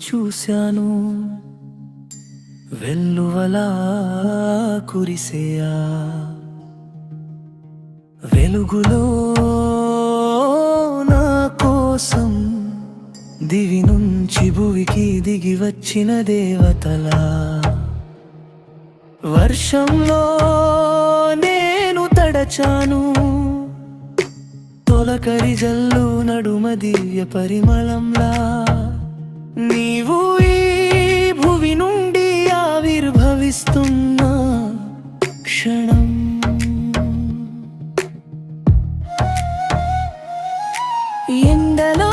చూశాను, వెల్లువలా కురిసేయా వెలుగులో నా కోసం దివి నుంచి భువికి దిగి వచ్చిన దేవతలా. వర్షంలో నేను తడచాను, తొలకరి జల్లు నడుమ దివ్య పరిమళంలా. నీవు ఈ భువి నుండి ఆవిర్భవిస్తున్న క్షణం. ఎండలో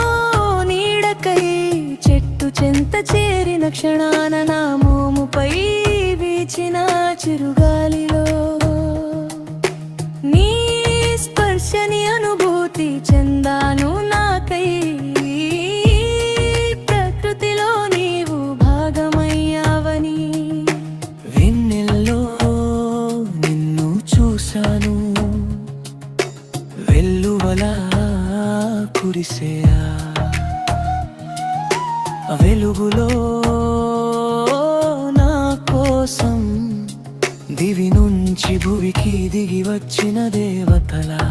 నీడకై చెట్టు చెంత చేరిన క్షణాన నా మోముపై వీచిన చిరుగాలిలో నీ స్పర్శని అనుభూతి చెందాను. నాకై ప్రకృతిలో నీవు భాగమయ్యావని. వెన్నెల్లో నిన్ను చూశాను, వెల్లువలా కురిసేయా వెలుగులో నా కోసం దివి నుంచి భువికి దిగి వచ్చిన దేవతలా.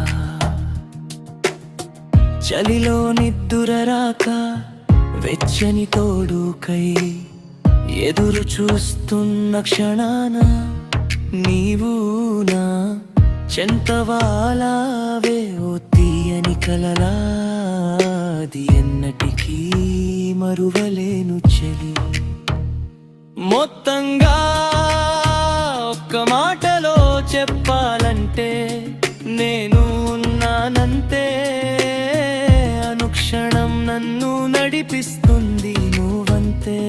చలిలో నిద్దుర రాక వెచ్చని తోడుకై ఎదురు చూస్తున్న క్షణాన నీవు నా చెంతవాలావే ఓ తీయని కలలా. అది ఎన్నటికీ మరువలేను చెలి. మొత్తంగా ఒక్క మాటలో చెప్పాలంటే నేను ఉన్నానంతే. అనుక్షణం నన్ను నడిపిస్తుంది నువ్వంతే.